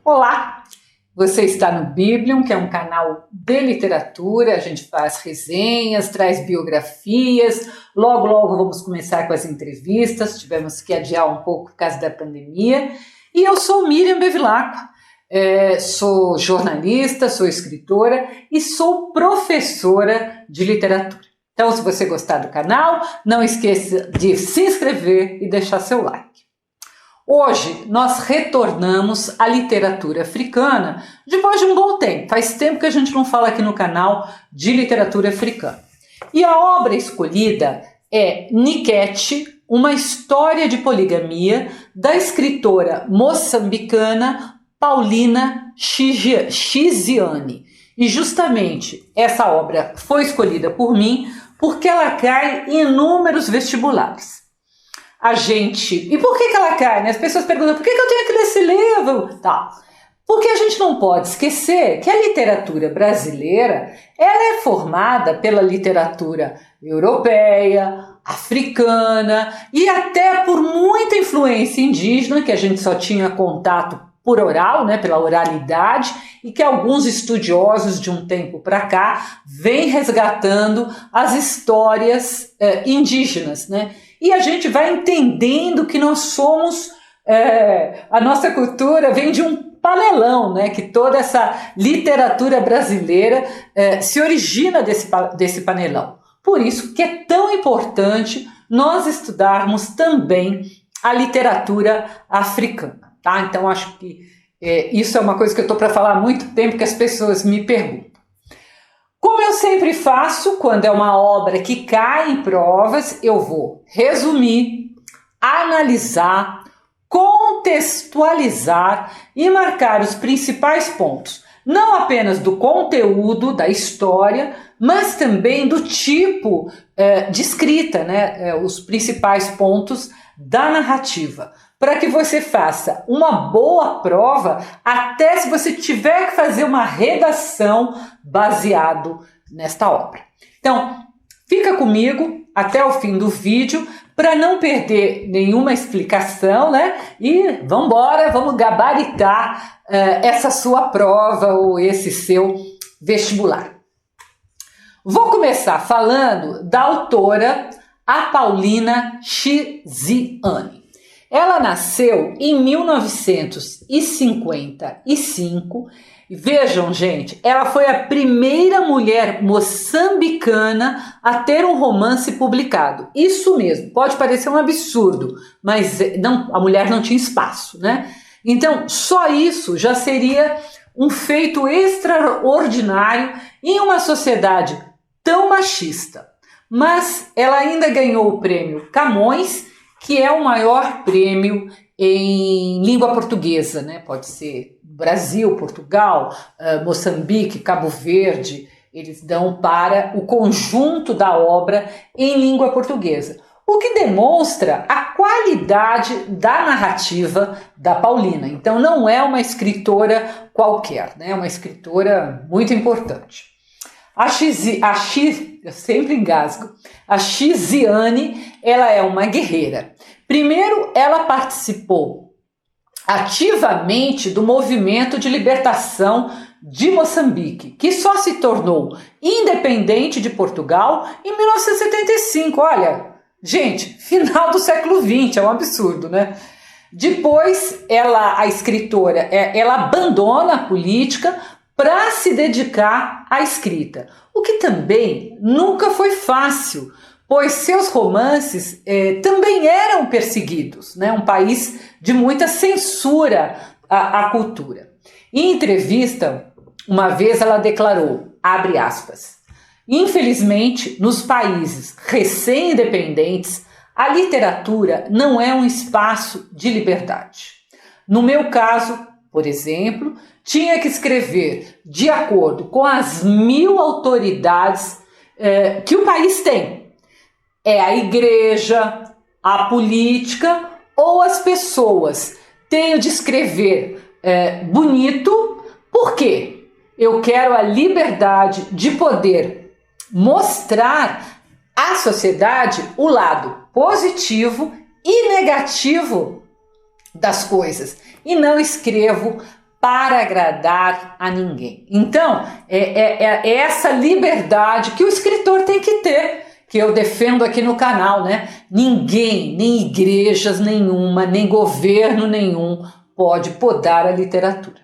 Olá! Você está no Biblium, que é um canal de literatura, a gente faz resenhas, traz biografias, logo vamos começar com as entrevistas, tivemos que adiar um pouco por causa da pandemia, e eu sou Miriam Bevilacqua, sou jornalista, sou escritora e sou professora de literatura. Então, se você gostar do canal, não esqueça de se inscrever e deixar seu like. Hoje nós retornamos à literatura africana depois de um bom tempo. Faz tempo que a gente não fala aqui no canal de literatura africana. E a obra escolhida é Niquete, uma história de poligamia, da escritora moçambicana Paulina Chiziane. E justamente essa obra foi escolhida por mim porque ela cai em inúmeros vestibulares. E por que ela cai? Né? As pessoas perguntam, por que eu tenho que ler esse livro? Tá. Porque a gente não pode esquecer que a literatura brasileira ela é formada pela literatura europeia, africana e até por muita influência indígena, que a gente só tinha contato por oral, né, pela oralidade, e que alguns estudiosos de um tempo para cá vêm resgatando as histórias indígenas, né? E a gente vai entendendo que nós somos, a nossa cultura vem de um panelão, né? Que toda essa literatura brasileira se origina desse panelão. Por isso que é tão importante nós estudarmos também a literatura africana. Tá? Então, acho que isso é uma coisa que eu estou para falar há muito tempo que as pessoas me perguntam. Como eu sempre faço, quando é uma obra que cai em provas, eu vou resumir, analisar, contextualizar e marcar os principais pontos, não apenas do conteúdo da história, mas também do tipo de escrita, né? Os principais pontos da narrativa, para que você faça uma boa prova, até se você tiver que fazer uma redação baseado nesta obra. Então, fica comigo até o fim do vídeo para não perder nenhuma explicação, né? E vamos gabaritar essa sua prova ou esse seu vestibular. Vou começar falando da autora, a Paulina Chiziane. Ela nasceu em 1955 e vejam, gente, ela foi a primeira mulher moçambicana a ter um romance publicado. Isso mesmo, pode parecer um absurdo, mas a mulher não tinha espaço, né? Então, só isso já seria um feito extraordinário em uma sociedade tão machista. Mas ela ainda ganhou o prêmio Camões, que é o maior prêmio em língua portuguesa, né? Pode ser Brasil, Portugal, Moçambique, Cabo Verde, eles dão para o conjunto da obra em língua portuguesa, o que demonstra a qualidade da narrativa da Paulina. Então não é uma escritora qualquer, né? É uma escritora muito importante. Eu sempre engasgo. A Chiziane, ela é uma guerreira. Primeiro, ela participou ativamente do movimento de libertação de Moçambique, que só se tornou independente de Portugal em 1975. Olha, gente, final do século XX, é um absurdo, né? Depois, a escritora, ela abandona a política para se dedicar à escrita, o que também nunca foi fácil, pois seus romances também eram perseguidos, né? Um país de muita censura à cultura. Em entrevista, uma vez ela declarou, abre aspas, infelizmente, nos países recém-independentes, a literatura não é um espaço de liberdade. No meu caso, por exemplo, tinha que escrever de acordo com as 1000 autoridades que o país tem. É a igreja, a política ou as pessoas. Tenho de escrever bonito, porque eu quero a liberdade de poder mostrar à sociedade o lado positivo e negativo das coisas. E não escrevo para agradar a ninguém. Então, é essa liberdade que o escritor tem que ter, que eu defendo aqui no canal, né? Ninguém, nem igrejas nenhuma, nem governo nenhum pode podar a literatura.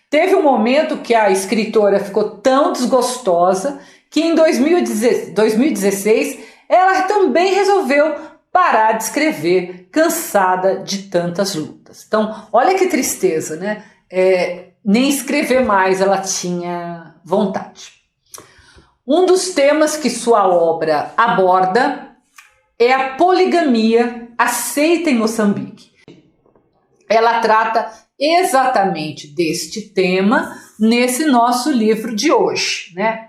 Teve um momento que a escritora ficou tão desgostosa que em 2016 ela também resolveu parar de escrever, cansada de tantas lutas. Então, olha que tristeza, né? Nem escrever mais ela tinha vontade. Um dos temas que sua obra aborda é a poligamia aceita em Moçambique. Ela trata exatamente deste tema nesse nosso livro de hoje, né?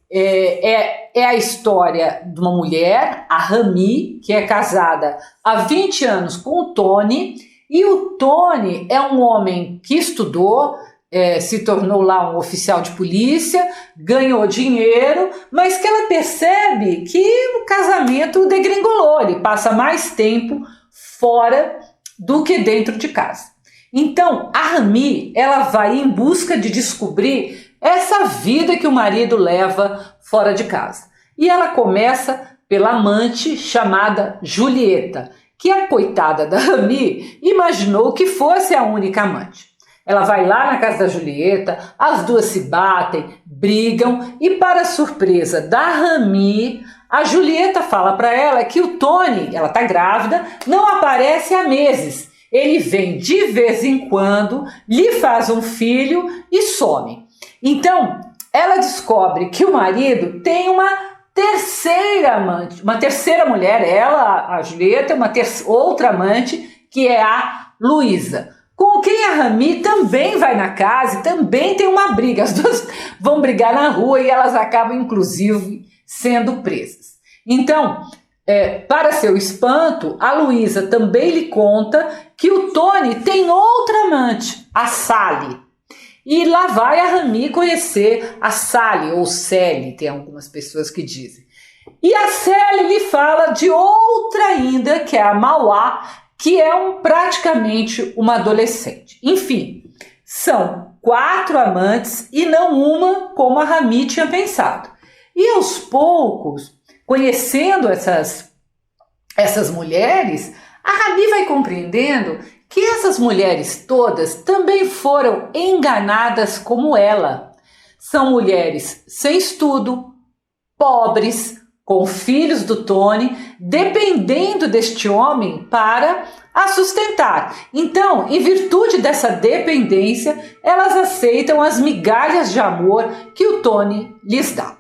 É a história de uma mulher, a Rami, que é casada há 20 anos com o Tony, e o Tony é um homem que estudou, se tornou lá um oficial de polícia, ganhou dinheiro, mas que ela percebe que o casamento degringolou, ele passa mais tempo fora do que dentro de casa. Então, a Rami, ela vai em busca de descobrir essa vida que o marido leva fora de casa. E ela começa pela amante chamada Julieta, que a coitada da Rami imaginou que fosse a única amante. Ela vai lá na casa da Julieta, as duas se batem, brigam e, para surpresa da Rami, a Julieta fala para ela que o Tony, ela está grávida, não aparece há meses. Ele vem de vez em quando, lhe faz um filho e some. Então, ela descobre que o marido tem uma terceira amante, uma terceira mulher, ela, a Julieta, uma outra amante, que é a Luísa, com quem a Rami também vai na casa e também tem uma briga. As duas vão brigar na rua e elas acabam, inclusive, sendo presas. Então, para seu espanto, a Luísa também lhe conta que o Tony tem outra amante, a Sally. E lá vai a Rami conhecer a Sally, ou Sally, tem algumas pessoas que dizem. E a Sally lhe fala de outra ainda, que é a Mauá, que é praticamente uma adolescente. Enfim, são 4 amantes e não uma como a Rami tinha pensado. E aos poucos, conhecendo essas mulheres, a Rami vai compreendendo que essas mulheres todas também foram enganadas como ela. São mulheres sem estudo, pobres, com filhos do Tony, dependendo deste homem para a sustentar. Então, em virtude dessa dependência, elas aceitam as migalhas de amor que o Tony lhes dá.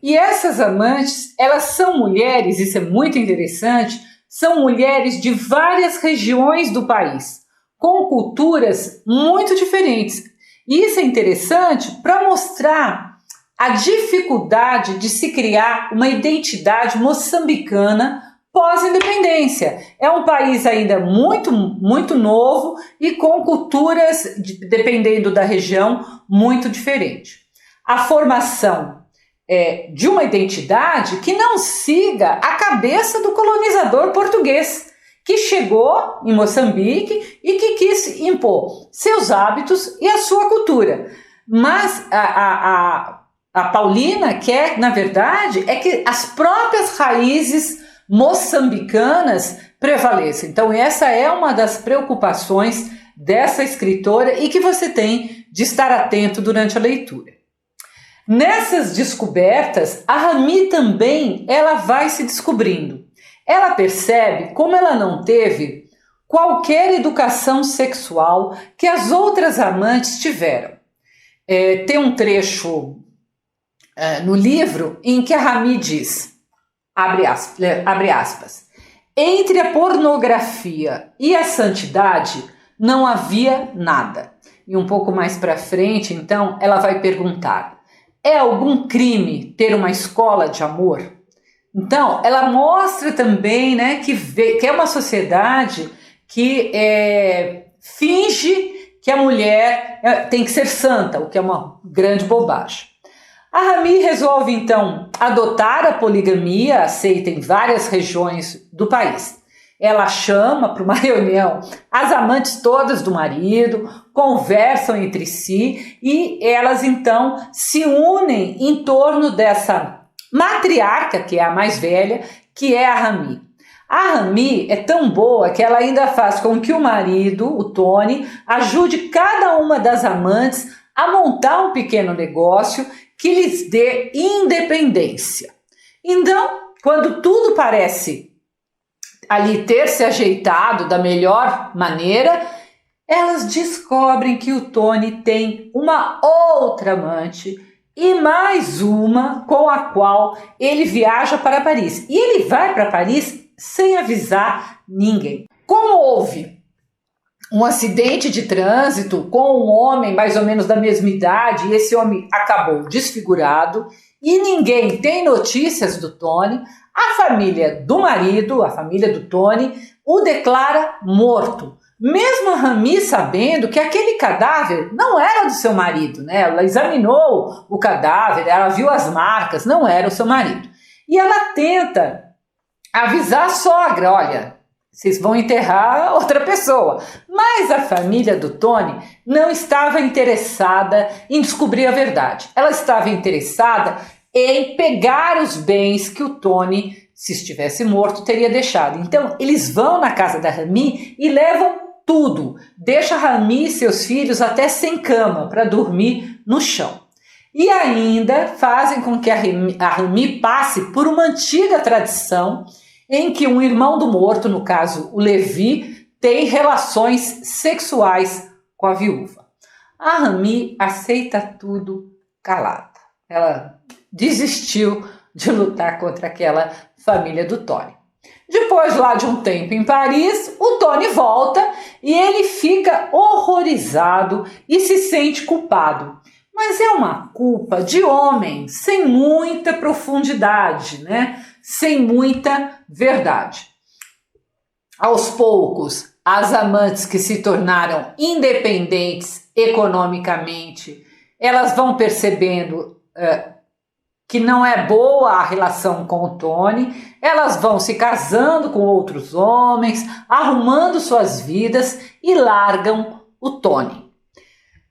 E essas amantes, elas são mulheres, isso é muito interessante, são mulheres de várias regiões do país, com culturas muito diferentes. E isso é interessante para mostrar a dificuldade de se criar uma identidade moçambicana pós-independência. É um país ainda muito, muito novo e com culturas, dependendo da região, muito diferentes. A formação de uma identidade que não siga a cabeça do colonizador português, que chegou em Moçambique e que quis impor seus hábitos e a sua cultura. Mas a Paulina quer, na verdade, que as próprias raízes moçambicanas prevaleçam. Então, essa é uma das preocupações dessa escritora e que você tem de estar atento durante a leitura. Nessas descobertas, a Rami também ela vai se descobrindo. Ela percebe como ela não teve qualquer educação sexual que as outras amantes tiveram. Tem um trecho no livro em que a Rami diz, abre aspas, entre a pornografia e a santidade não havia nada. E um pouco mais para frente, então, ela vai perguntar, é algum crime ter uma escola de amor? Então, ela mostra também, né, que é uma sociedade que finge que a mulher tem que ser santa, o que é uma grande bobagem. A Rami resolve, então, adotar a poligamia, aceita em várias regiões do país. Ela chama para uma reunião as amantes todas do marido, conversam entre si e elas então se unem em torno dessa matriarca, que é a mais velha, que é a Rami. A Rami é tão boa que ela ainda faz com que o marido, o Tony, ajude cada uma das amantes a montar um pequeno negócio que lhes dê independência. Então, quando tudo parece ali ter se ajeitado da melhor maneira, elas descobrem que o Tony tem uma outra amante e mais uma com a qual ele viaja para Paris. E ele vai para Paris sem avisar ninguém. Como houve um acidente de trânsito com um homem mais ou menos da mesma idade, e esse homem acabou desfigurado, e ninguém tem notícias do Tony, a família do marido, a família do Tony, o declara morto. Mesmo a Rami sabendo que aquele cadáver não era do seu marido, né? Ela examinou o cadáver, ela viu as marcas, não era o seu marido. E ela tenta avisar a sogra, olha, vocês vão enterrar outra pessoa. Mas a família do Tony não estava interessada em descobrir a verdade. Ela estava interessada em pegar os bens que o Tony, se estivesse morto, teria deixado. Então, eles vão na casa da Rami e levam tudo. Deixa a Rami e seus filhos até sem cama para dormir no chão. E ainda fazem com que a Rami passe por uma antiga tradição em que um irmão do morto, no caso o Levi, tem relações sexuais com a viúva. A Rami aceita tudo calada. Ela desistiu de lutar contra aquela família do Tony. Depois lá de um tempo em Paris, o Tony volta e ele fica horrorizado e se sente culpado. Mas é uma culpa de homem, sem muita profundidade, né? Sem muita verdade. Aos poucos, as amantes que se tornaram independentes economicamente, elas vão percebendo que não é boa a relação com o Tony, elas vão se casando com outros homens, arrumando suas vidas e largam o Tony.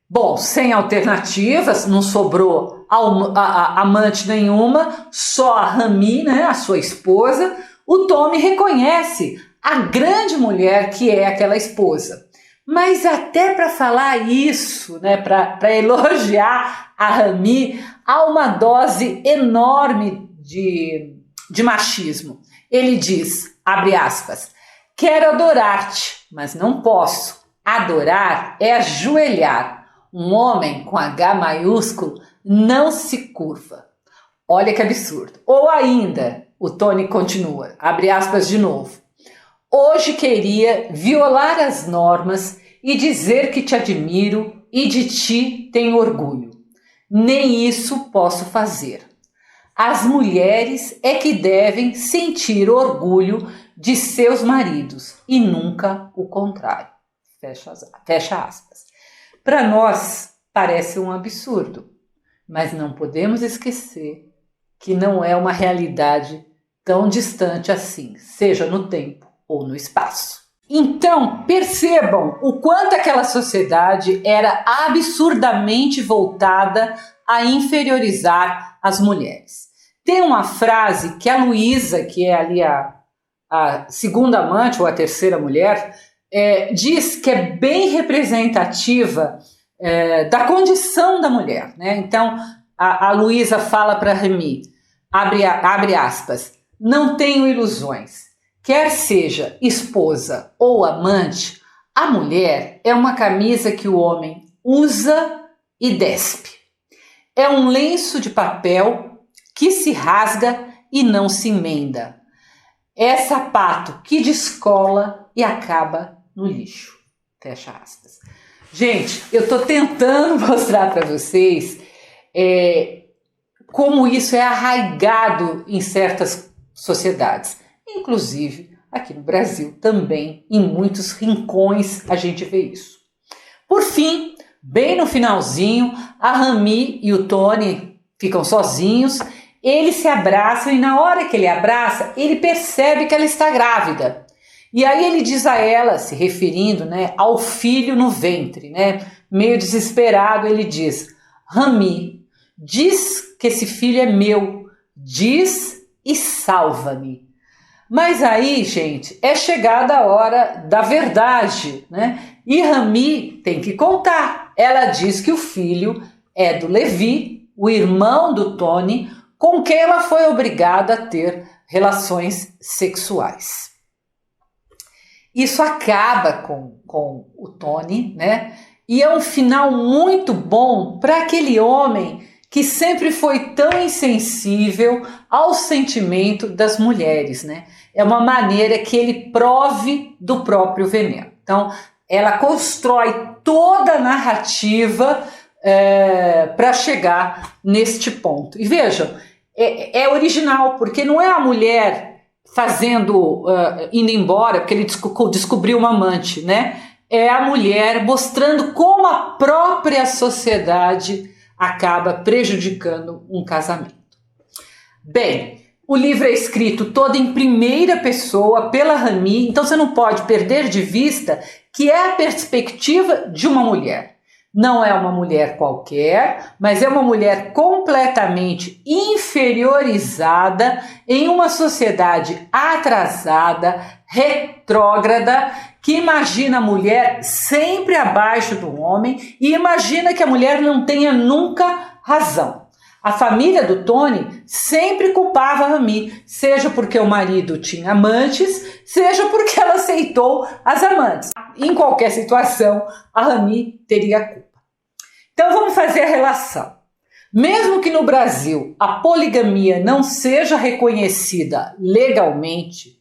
Bom, sem alternativas, não sobrou amante nenhuma, só a Rami, né, a sua esposa. O Tony reconhece a grande mulher que é aquela esposa. Mas até para falar isso, né, para elogiar a Rami, há uma dose enorme de machismo. Ele diz, abre aspas, quero adorar-te, mas não posso. Adorar é ajoelhar. Um homem com H maiúsculo não se curva. Olha que absurdo. Ou ainda, o Tony continua, abre aspas de novo. Hoje queria violar as normas e dizer que te admiro e de ti tenho orgulho. Nem isso posso fazer. As mulheres é que devem sentir orgulho de seus maridos e nunca o contrário. Fecha aspas. Para nós parece um absurdo, mas não podemos esquecer que não é uma realidade tão distante assim, seja no tempo ou no espaço. Então, percebam o quanto aquela sociedade era absurdamente voltada a inferiorizar as mulheres. Tem uma frase que a Luísa, que é ali a segunda amante ou a terceira mulher, diz que é bem representativa da condição da mulher, né? Então, a Luísa fala para Rami, abre aspas, não tenho ilusões. Quer seja esposa ou amante, a mulher é uma camisa que o homem usa e despe. É um lenço de papel que se rasga e não se emenda. É sapato que descola e acaba no lixo. Fecha aspas. Gente, eu estou tentando mostrar para vocês como isso é arraigado em certas sociedades. Inclusive, aqui no Brasil também, em muitos rincões, a gente vê isso. Por fim, bem no finalzinho, a Rami e o Tony ficam sozinhos, eles se abraçam e na hora que ele abraça, ele percebe que ela está grávida. E aí ele diz a ela, se referindo, né, ao filho no ventre, né, meio desesperado, ele diz: Rami, diz que esse filho é meu, diz e salva-me. Mas aí, gente, é chegada a hora da verdade, né? E Rami tem que contar. Ela diz que o filho é do Levi, o irmão do Tony, com quem ela foi obrigada a ter relações sexuais. Isso acaba com o Tony, né? E é um final muito bom para aquele homem que sempre foi tão insensível ao sentimento das mulheres, né? É uma maneira que ele prove do próprio veneno. Então, ela constrói toda a narrativa para chegar neste ponto. E vejam, é original, porque não é a mulher indo embora, porque ele descobriu uma amante, né? É a mulher mostrando como a própria sociedade acaba prejudicando um casamento. Bem, o livro é escrito todo em primeira pessoa pela Rami, então você não pode perder de vista que é a perspectiva de uma mulher. Não é uma mulher qualquer, mas é uma mulher completamente inferiorizada em uma sociedade atrasada, retrógrada, que imagina a mulher sempre abaixo do homem e imagina que a mulher não tenha nunca razão. A família do Tony sempre culpava a Rami, seja porque o marido tinha amantes, seja porque ela aceitou as amantes. Em qualquer situação, a Rami teria culpa. Então vamos fazer a relação. Mesmo que no Brasil a poligamia não seja reconhecida legalmente,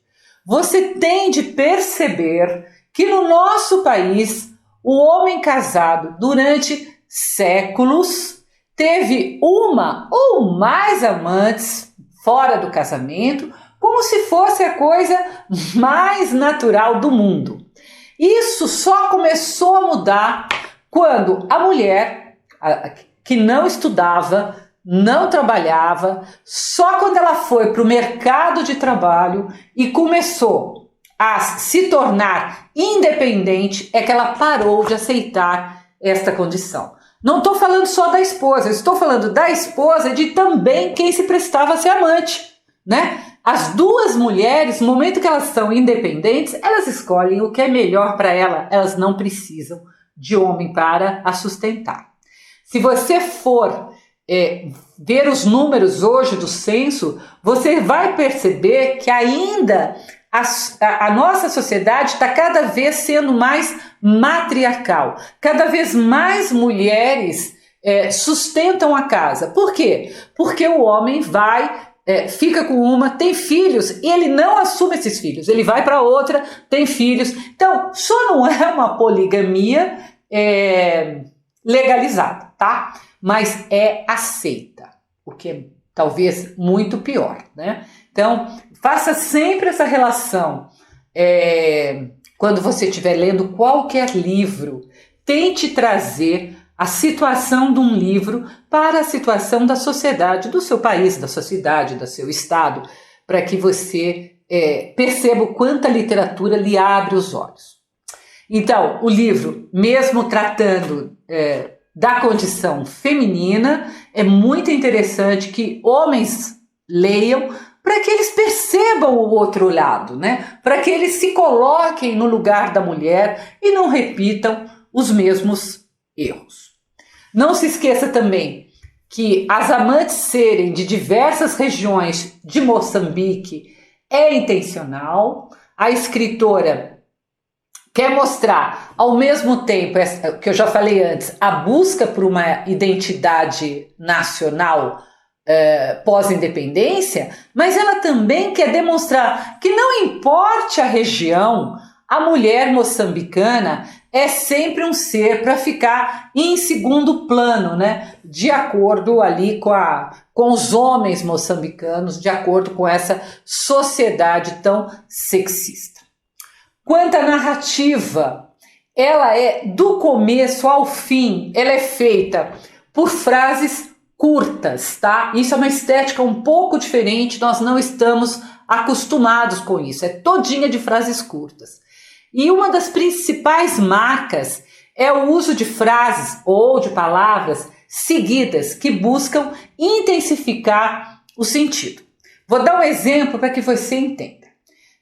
você tem de perceber que no nosso país o homem casado durante séculos teve uma ou mais amantes fora do casamento, como se fosse a coisa mais natural do mundo. Isso só começou a mudar quando a mulher que não estudava, não trabalhava, só quando ela foi para o mercado de trabalho e começou a se tornar independente, é que ela parou de aceitar esta condição. Não estou falando só da esposa, estou falando da esposa e de também quem se prestava a ser amante, né? As duas mulheres, no momento que elas são independentes, elas escolhem o que é melhor para elas não precisam de homem para a sustentar. Se você for ver os números hoje do censo, você vai perceber que ainda a nossa sociedade está cada vez sendo mais matriarcal. Cada vez mais mulheres sustentam a casa. Por quê? Porque o homem fica com uma, tem filhos, e ele não assume esses filhos. Ele vai para outra, tem filhos. Então, só não é uma poligamia legalizada, tá? Mas é aceita, o que é talvez muito pior, né? Então, faça sempre essa relação. Quando você estiver lendo qualquer livro, tente trazer a situação de um livro para a situação da sociedade, do seu país, da sua cidade, do seu estado, para que você perceba o quanto a literatura lhe abre os olhos. Então, o livro, mesmo tratando da condição feminina, é muito interessante que homens leiam para que eles percebam o outro lado, né? Para que eles se coloquem no lugar da mulher e não repitam os mesmos erros. Não se esqueça também que as amantes serem de diversas regiões de Moçambique é intencional. A escritora quer mostrar, ao mesmo tempo, que eu já falei antes, a busca por uma identidade nacional pós-independência, mas ela também quer demonstrar que não importe a região, a mulher moçambicana é sempre um ser para ficar em segundo plano, né? De acordo ali com os homens moçambicanos, de acordo com essa sociedade tão sexista. Quanto à narrativa, ela é do começo ao fim, ela é feita por frases curtas, tá? Isso é uma estética um pouco diferente, nós não estamos acostumados com isso, é todinha de frases curtas. E uma das principais marcas é o uso de frases ou de palavras seguidas que buscam intensificar o sentido. Vou dar um exemplo para que você entenda.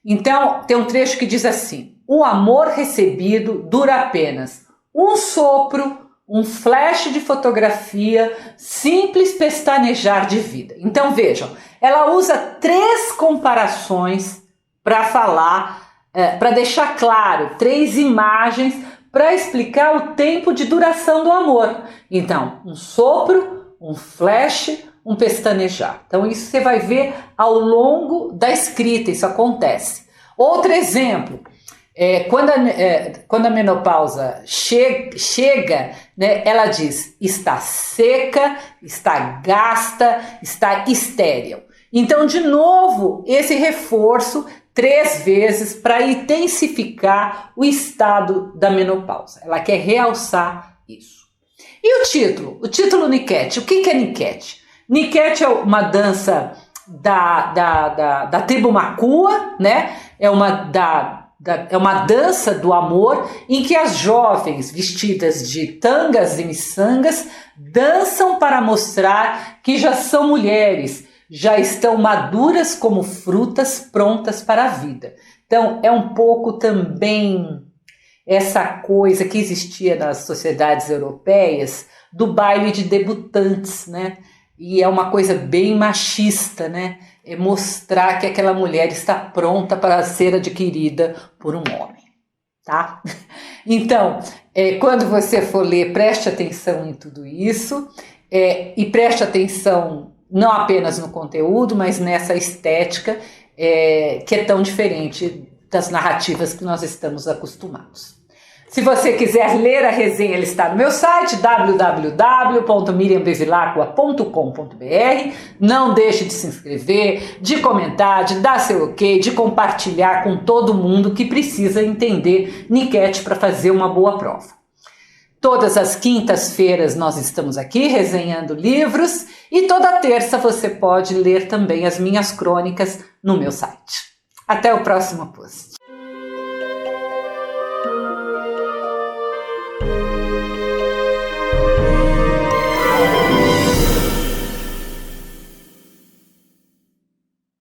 Então, tem um trecho que diz assim: o amor recebido dura apenas um sopro, um flash de fotografia, simples pestanejar de vida. Então vejam, ela usa 3 comparações para falar, para deixar claro, 3 imagens para explicar o tempo de duração do amor. Então, um sopro, um flash, um pestanejar. Então isso você vai ver ao longo da escrita, isso acontece. Outro exemplo, quando a menopausa chega, né, ela diz: está seca, está gasta, está estéril. Então, de novo, esse reforço 3 vezes para intensificar o estado da menopausa. Ela quer realçar isso. E o título? O título Niket. O que é Niket? Niket é uma dança da tribo Makua, né? É uma dança do amor em que as jovens vestidas de tangas e miçangas dançam para mostrar que já são mulheres, já estão maduras como frutas prontas para a vida. Então é um pouco também essa coisa que existia nas sociedades europeias do baile de debutantes, né? E é uma coisa bem machista, né? É mostrar que aquela mulher está pronta para ser adquirida por um homem, tá? Então, quando você for ler, preste atenção em tudo isso, e preste atenção não apenas no conteúdo, mas nessa estética que é tão diferente das narrativas que nós estamos acostumados. Se você quiser ler a resenha, ela está no meu site www.miriambevilacqua.com.br. Não deixe de se inscrever, de comentar, de dar seu ok, de compartilhar com todo mundo que precisa entender Niket para fazer uma boa prova. Todas as quintas-feiras nós estamos aqui resenhando livros e toda terça você pode ler também as minhas crônicas no meu site. Até o próximo post.